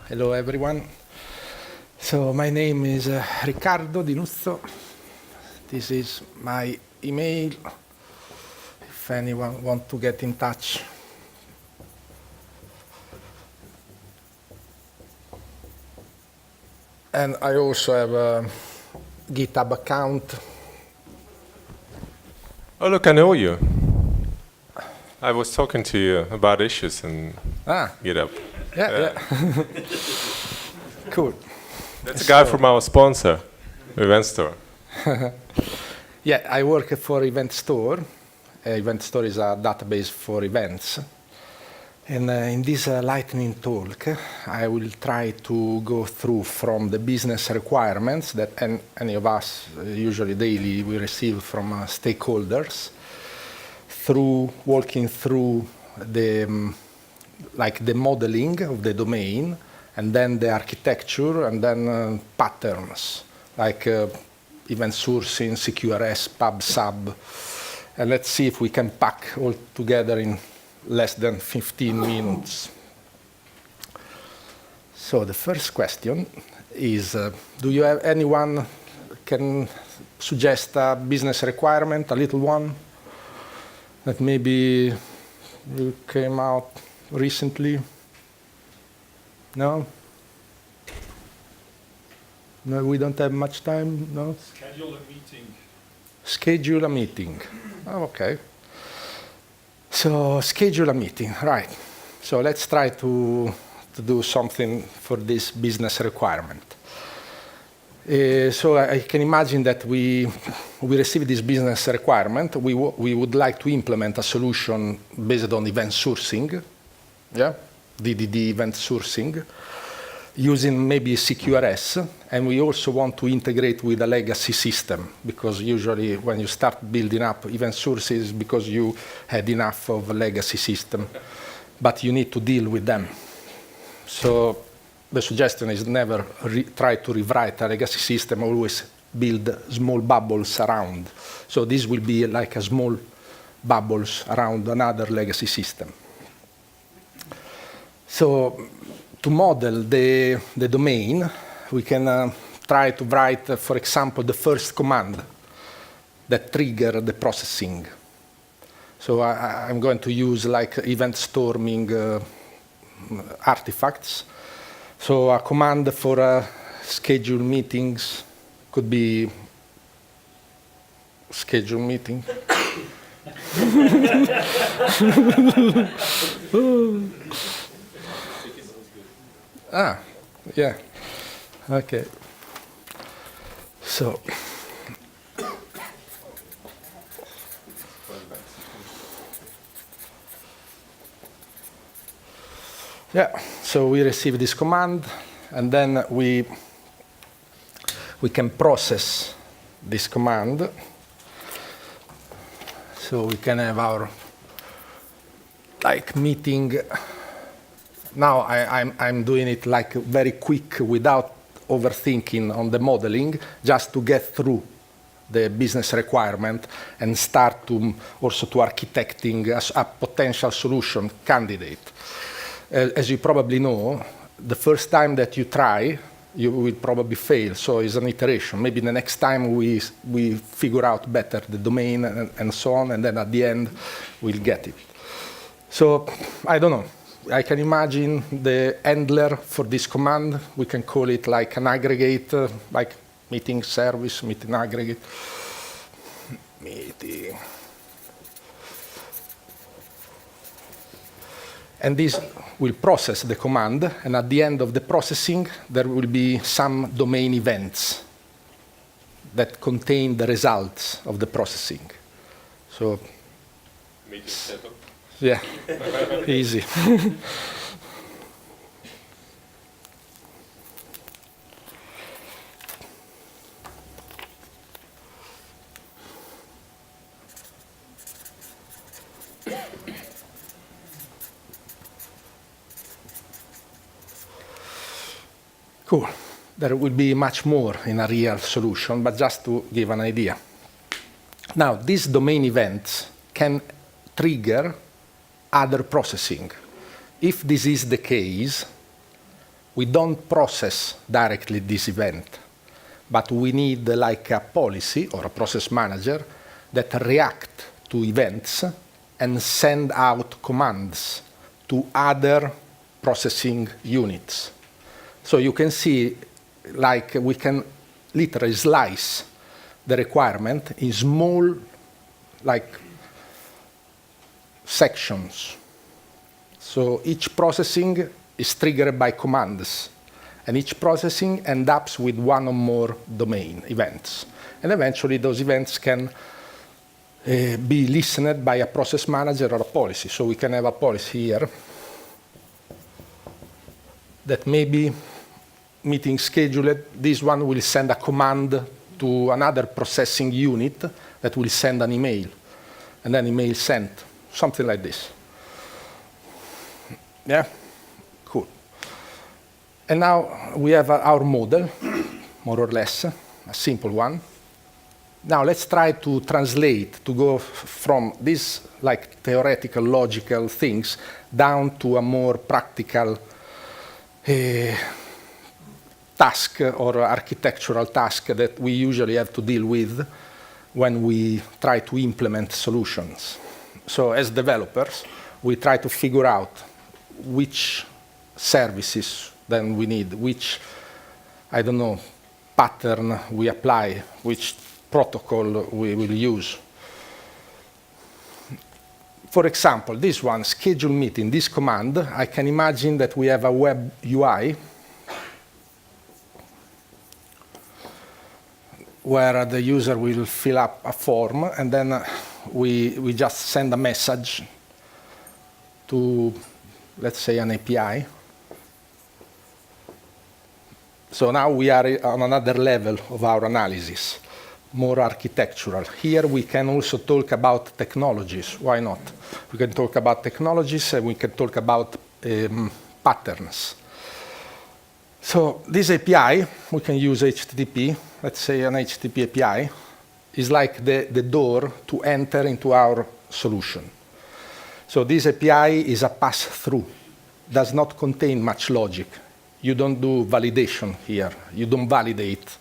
Hello, everyone. So my name is Riccardo Di Nuzzo. This is my email, if anyone wants to get in touch. And I also have a GitHub account. Oh, look, I know you. I was talking to you about issues in GitHub. Yeah. Cool. That's a guy from our sponsor, Event Store. Yeah, I work for Event Store. Event Store is a database for events. And in this lightning talk, I will try to go through from the business requirements that any of us usually daily we receive from stakeholders, through walking through the modeling of the domain, and then the architecture, and then patterns like event sourcing, CQRS, pub, sub. And let's see if we can pack all together in less than 15 minutes. So the first question is, do you have anyone can suggest a business requirement, a little one, that maybe you came out recently? No? No, we don't have much time, no? Schedule a meeting. Schedule a meeting. Oh, okay. So schedule a meeting, right. So let's try to do something for this business requirement. So I can imagine that we receive this business requirement. We would like to implement a solution based on event sourcing, yeah, DDD event sourcing, using maybe CQRS, and we also want to integrate with a legacy system, because usually when you start building up event sources, because you had enough of a legacy system, but you need to deal with them. So the suggestion is never try to rewrite a legacy system, always build small bubbles around. So this will be like a small bubbles around another legacy system. So to model the domain, we can try to write, for example, the first command that trigger the processing. So I'm going to use like event storming artifacts. So a command for schedule meetings could be schedule meeting. Yeah. Okay. So. Yeah, so we receive this command, and then we can process this command. So we can have our meeting. Now I'm doing it like very quick without overthinking on the modeling, just to get through the business requirement and start to also to architecting a potential solution candidate. As you probably know, the first time that you try, you will probably fail. So it's an iteration. Maybe the next time we figure out better the domain and so on, and then at the end we'll get it. So I don't know. I can imagine the handler for this command. We can call it like an aggregate, like meeting service, meeting aggregate. Meeting. And this will process the command, and at the end of the processing, there will be some domain events that contain the results of the processing. So, Meeting setup. Yeah, easy. Cool. There will be much more in a real solution, but just to give an idea. Now, these domain events can trigger other processing. If this is the case, we don't process directly this event, but we need like a policy or a process manager that react to events and send out commands to other processing units. So you can see, like, we can literally slice the requirement in small, like, sections. So each processing is triggered by commands, and each processing ends up with one or more domain events. And eventually those events can be listened by a process manager or a policy. So we can have a policy here that maybe meeting scheduled, this one will send a command to another processing unit that will send an email, and then email sent, something like this. Yeah, cool. And now we have our model, more or less, a simple one. Now let's try to translate, to go from these like theoretical, logical things down to a more practical task or architectural task that we usually have to deal with when we try to implement solutions. So as developers, we try to figure out which services then we need, which, I don't know, pattern we apply, which protocol we will use. For example, this one, schedule meeting, this command, I can imagine that we have a web UI where the user will fill up a form, and then we just send a message to, let's say, an API. So now we are on another level of our analysis, more architectural. Here we can also talk about technologies. Why not? We can talk about technologies, and we can talk about patterns. So this API, we can use HTTP. Let's say an HTTP API is like the door to enter into our solution. So this API is a pass-through, does not contain much logic. You don't do validation here. You don't validate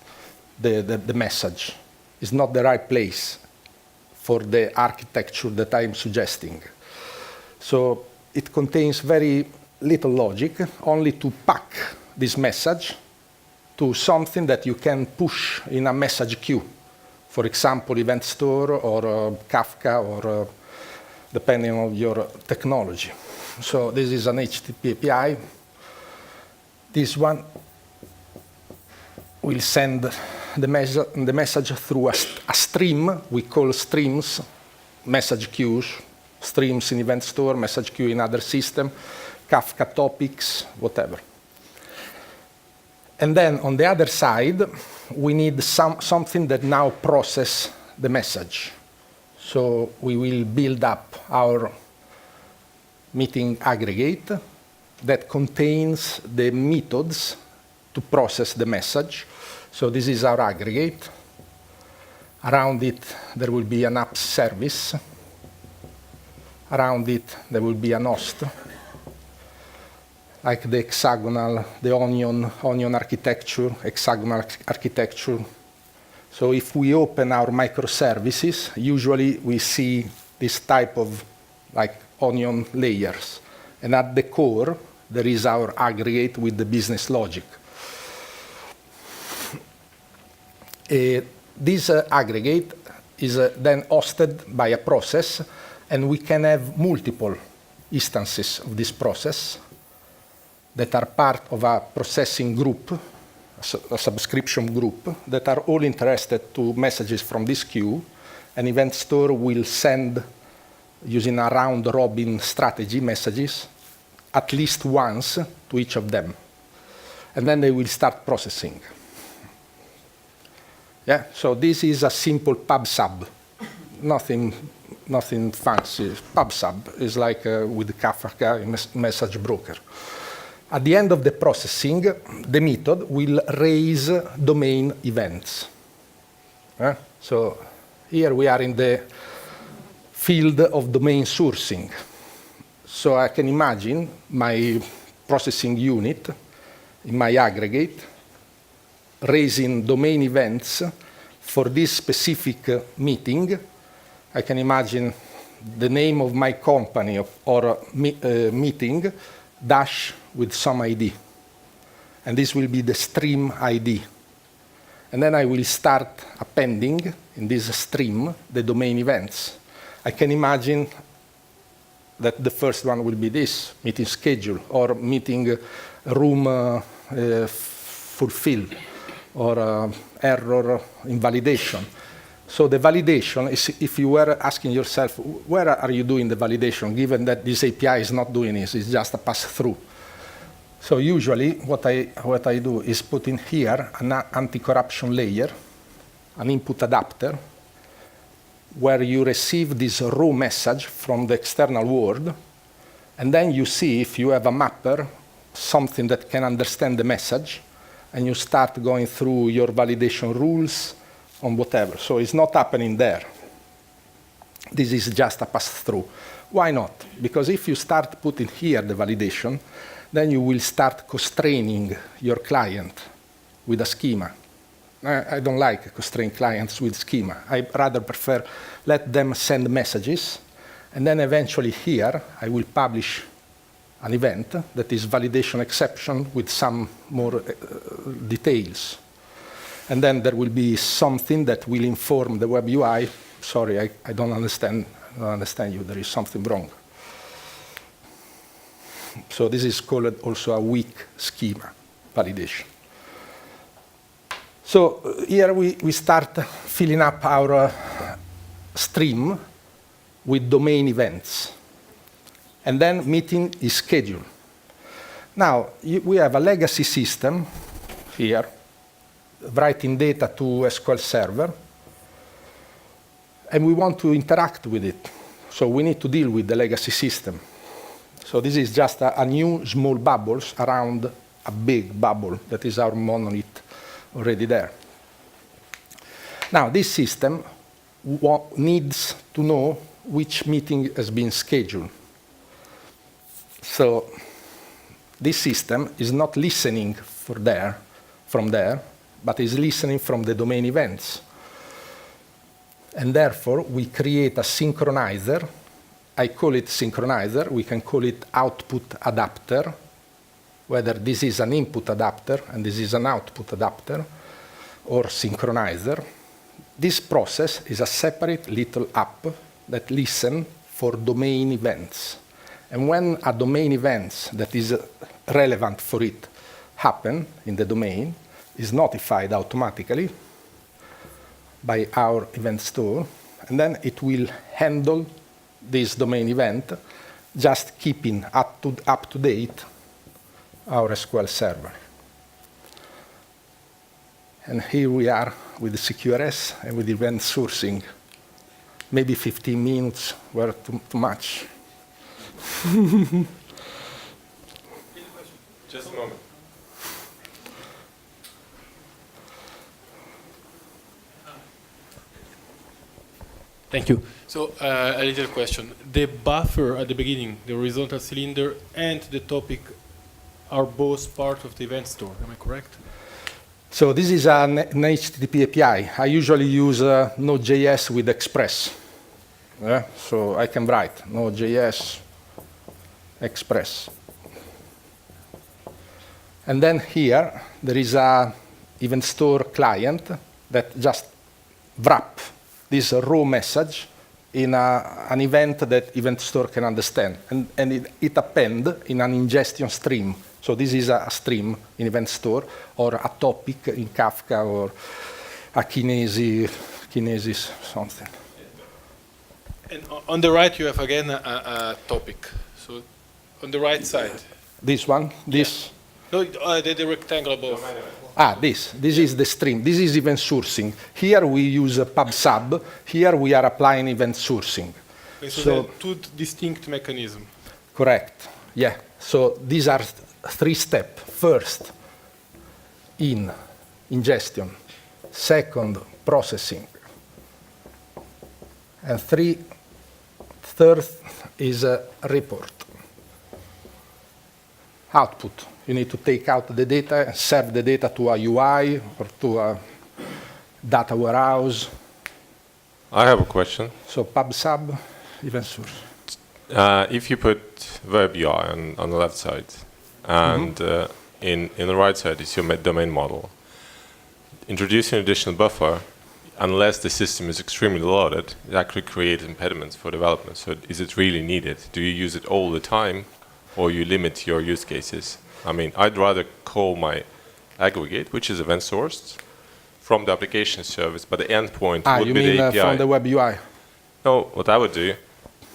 the message. It's not the right place for the architecture that I'm suggesting. So it contains very little logic, only to pack this message to something that you can push in a message queue. For example, Event Store or Kafka, or depending on your technology. So this is an HTTP API. This one will send the message through a stream. We call streams message queues. Streams in Event Store, message queue in other system, Kafka topics, whatever. And then on the other side, we need something that now processes the message. So we will build up our meeting aggregate that contains the methods to process the message. So this is our aggregate. Around it, there will be an app service. Around it, there will be an host, like the hexagonal, the onion architecture, hexagonal architecture. So if we open our microservices, usually we see this type of like onion layers. And at the core, there is our aggregate with the business logic. This aggregate is then hosted by a process, and we can have multiple instances of this process that are part of a processing group, a subscription group, that are all interested to messages from this queue. An Event Store will send, using a round-robin strategy, messages at least once to each of them. And then they will start processing. Yeah, so this is a simple pub/sub, nothing fancy. Pub/sub is like with Kafka message broker. At the end of the processing, the method will raise domain events. So here we are in the field of domain sourcing. So I can imagine my processing unit in my aggregate raising domain events for this specific meeting. I can imagine the name of my company or meeting dash with some ID. And this will be the stream ID. And then I will start appending in this stream the domain events. I can imagine that the first one will be this, meeting schedule, or meeting room fulfilled, or error invalidation. So the validation is, if you were asking yourself, where are you doing the validation, given that this API is not doing this, it's just a pass-through. So usually what I do is put in here an anti-corruption layer, an input adapter, where you receive this raw message from the external world, and then you see if you have a mapper, something that can understand the message, and you start going through your validation rules on whatever. So it's not happening there. This is just a pass-through. Why not? Because if you start putting here the validation, then you will start constraining your client with a schema. I don't like constrain clients with schema. I rather prefer let them send messages, and then eventually here I will publish an event that is validation exception with some more details. And then there will be something that will inform the web UI. Sorry, I don't understand you. There is something wrong. So this is called also a weak schema validation. So here we start filling up our stream with domain events. And then meeting is scheduled. Now, we have a legacy system here, writing data to SQL Server, and we want to interact with it. So we need to deal with the legacy system. So this is just a new small bubbles around a big bubble that is our monolith already there. Now, this system needs to know which meeting has been scheduled. So this system is not listening from there, but is listening from the domain events. And therefore, we create a synchronizer. I call it synchronizer. We can call it output adapter, whether this is an input adapter and this is an output adapter, or synchronizer. This process is a separate little app that listens for domain events. And when a domain event that is relevant for it happen in the domain, is notified automatically by our event store, and then it will handle this domain event, just keeping up to date our SQL Server. And here we are with the CQRS and with event sourcing. Maybe 15 minutes were too much. Just a moment. Thank you. So a little question. The buffer at the beginning, the horizontal cylinder, and the topic are both part of the event store. Am I correct? So this is an HTTP API. I usually use Node.js with Express. So I can write Node.js Express. And then here, there is an event store client that just wrap this raw message in an event that event store can understand. And it append in an ingestion stream. So this is a stream in event store, or a topic in Kafka, or a kinesis, something. And on the right, you have again a topic. So on the right side. This one? This? No, the rectangle above. This is the stream. This is event sourcing. Here we use pub/sub. Here we are applying event sourcing. Okay, so there are two distinct mechanisms. Correct. Yeah. So these are three steps. First, ingestion. Second, processing. And third is a report. Output. You need to take out the data and serve the data to a UI or to a data warehouse. I have a question. So pub/sub, event source. If you put web UI on the left side, and in the right side is your domain model, introducing an additional buffer, unless the system is extremely loaded, it actually creates impediments for development. So is it really needed? Do you use it all the time, or you limit your use cases? I mean, I'd rather call my aggregate, which is event sourced, from the application service, but the endpoint would be the API. From the web UI? No, what I would do,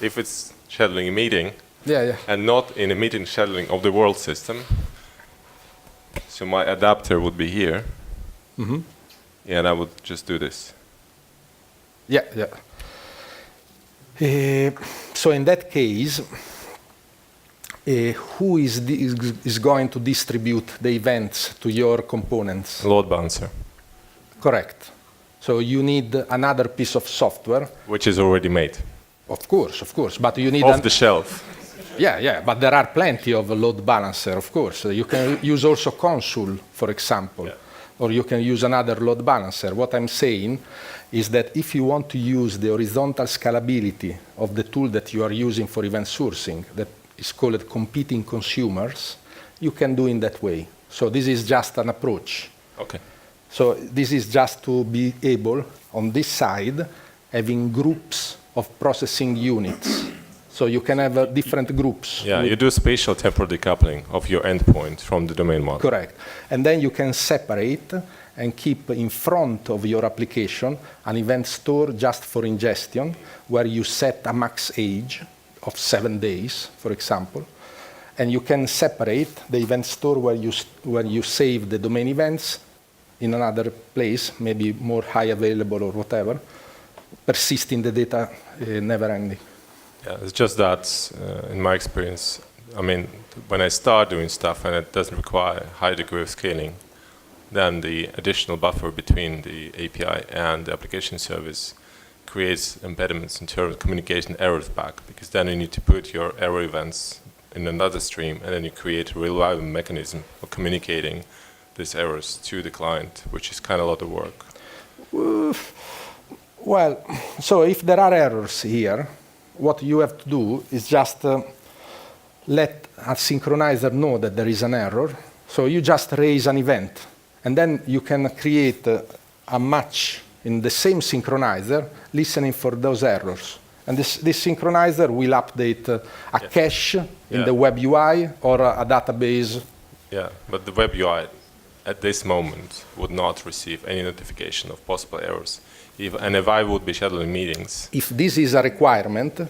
if it's scheduling a meeting, and not in a meeting scheduling of the world system, so my adapter would be here, and I would just do this. So in that case, who is going to distribute the events to your components? Load balancer. Correct. So you need another piece of software. Which is already made. Of course. But you need... Off the shelf. But there are plenty of load balancer, of course. You can use also Consul, for example. Or you can use another load balancer. What I'm saying is that if you want to use the horizontal scalability of the tool that you are using for event sourcing, that is called competing consumers, you can do in that way. So this is just an approach. Okay. So this is just to be able, on this side, having groups of processing units. So you can have different groups. Yeah, you do spatial temporal decoupling of your endpoint from the domain model. Correct. And then you can separate and keep in front of your application an event store just for ingestion, where you set a max age of 7 days, for example. And you can separate the event store where you save the domain events in another place, maybe more high available or whatever, persisting the data never ending. Yeah, it's just that, in my experience, I mean, when I start doing stuff and it doesn't require a high degree of scaling, then the additional buffer between the API and the application service creates impediments in terms of communication errors back, because then you need to put your error events in another stream, and then you create a reliable mechanism for communicating these errors to the client, which is kind of a lot of work. Well, so if there are errors here, what you have to do is just let a synchronizer know that there is an error. So you just raise an event, and then you can create a match in the same synchronizer, listening for those errors. And this synchronizer will update a cache in the web UI or a database. Yeah, but the web UI at this moment would not receive any notification of possible errors. If I would be scheduling meetings. If this is a requirement,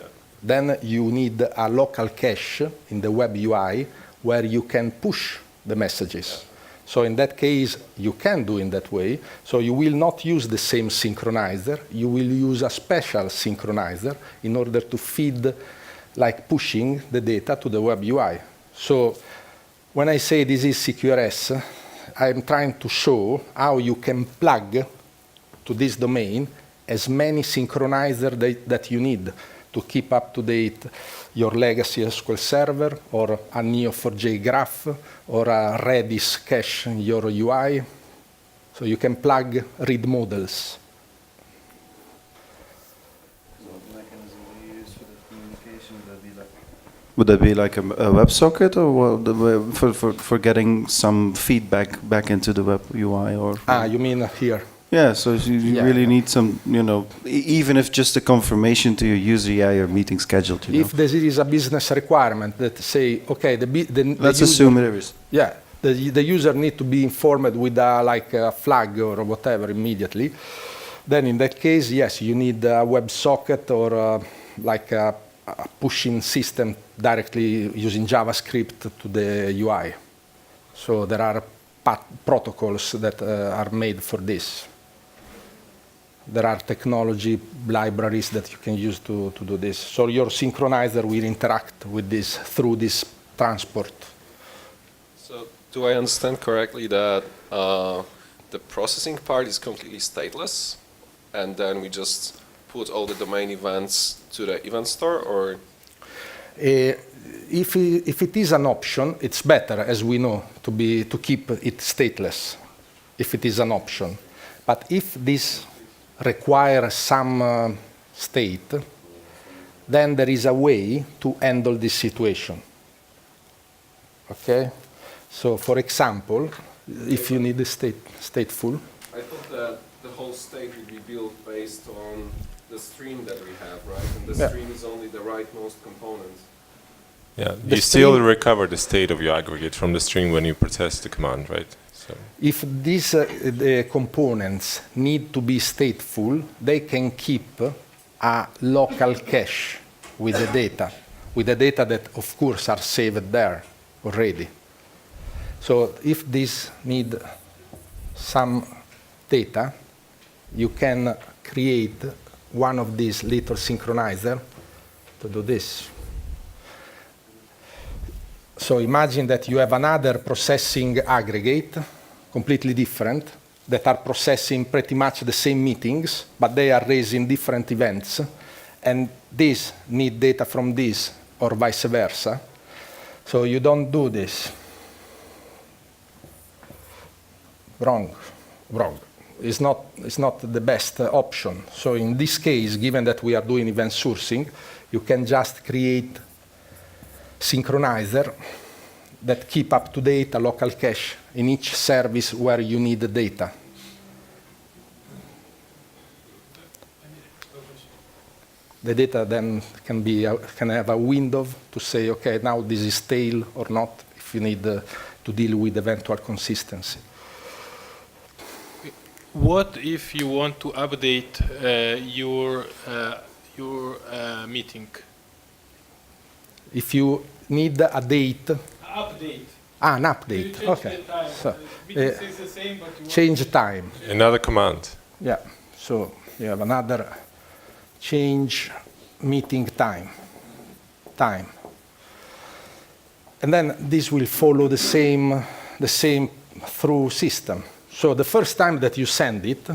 then you need a local cache in the web UI where you can push the messages. So in that case, you can do in that way. So you will not use the same synchronizer. You will use a special synchronizer in order to feed, like pushing the data to the web UI. So when I say this is CQRS, I'm trying to show how you can plug to this domain as many synchronizers that you need to keep up to date your legacy SQL Server or a Neo4j graph or a Redis cache in your UI. So you can plug read models. So what mechanism do you use for the communication? Would that be like a WebSocket, or for getting some feedback back into the web UI? Or you mean here? Yeah, so you really need some, even if just a confirmation to your user, your meeting scheduled. If there is a business requirement that say, okay, let's assume there is. Yeah, the user need to be informed with like a flag or whatever immediately. Then in that case, yes, you need a WebSocket or like a pushing system directly using JavaScript to the UI. So there are protocols that are made for this. There are technology libraries that you can use to do this. So your synchronizer will interact with this through this transport. Do I understand correctly that the processing part is completely stateless, and then we just put all the domain events to the event store, or? If it is an option, it's better, as we know, to keep it stateless, if it is an option. But if this requires some state, then there is a way to handle this situation. Okay? So, for example, if you need a stateful. I thought that the whole state would be built based on the stream that we have, right? And the stream is only the rightmost component. Yeah, you still recover the state of your aggregate from the stream when you process the command, right? So. If these the components need to be stateful, they can keep a local cache with the data that, of course, are saved there already. So if these need some data, you can create one of these little synchronizer to do this. So imagine that you have another processing aggregate, completely different, that are processing pretty much the same meetings, but they are raising different events, and these need data from this, or vice versa. So you don't do this. Wrong. It's not the best option. So in this case, given that we are doing event sourcing, you can just create synchronizer that keep up to date a local cache in each service where you need the data. The data then can have a window to say, okay, now this is stale or not, if you need to deal with eventual consistency. What if you want to update your meeting? If you need a date. Update. An update. You Okay. the time. So, Meeting says the same, but you change time. Another command. Yeah. So you have another change meeting time. And then this will follow the same through system. So the first time that you send it,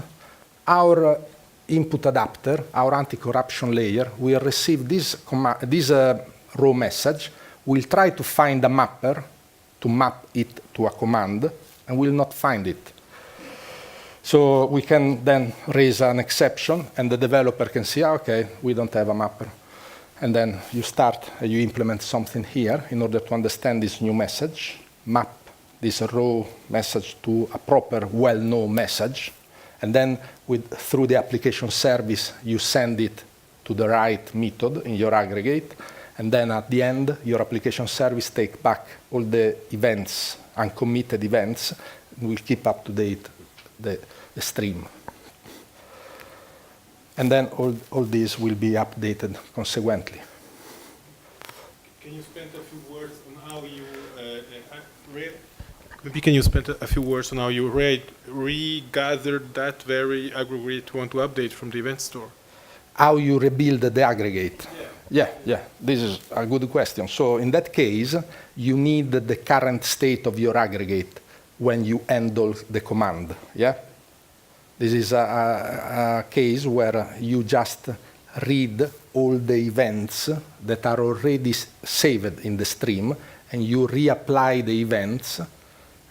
our input adapter, our anti-corruption layer, will receive this raw message, will try to find a mapper to map it to a command, and will not find it. So we can then raise an exception, and the developer can see, okay, we don't have a mapper. And then you implement something here in order to understand this new message, map this raw message to a proper, well-known message, and then through the application service, you send it to the right method in your aggregate, and then at the end, your application service takes back all the events, uncommitted events, and will keep up to date the stream. And then all these will be updated consequently. Can you spend a few words on how you maybe can you spend a few words on how you regathered that very aggregate you want to update from the event store? How you rebuild the aggregate? Yeah. This is a good question. So in that case, you need the current state of your aggregate when you handle the command. Yeah. This is a case where you just read all the events that are already saved in the stream, and you reapply the events.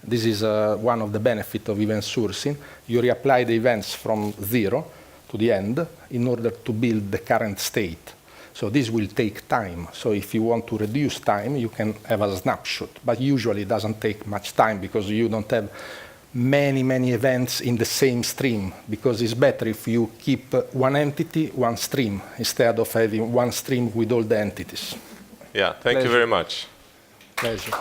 This is one of the benefits of event sourcing. You reapply the events from 0 to the end in order to build the current state. So this will take time. So if you want to reduce time, you can have a snapshot. But usually it doesn't take much time because you don't have many events in the same stream, because it's better if you keep one entity, one stream, instead of having one stream with all the entities. Yeah, thank you very much. Pleasure.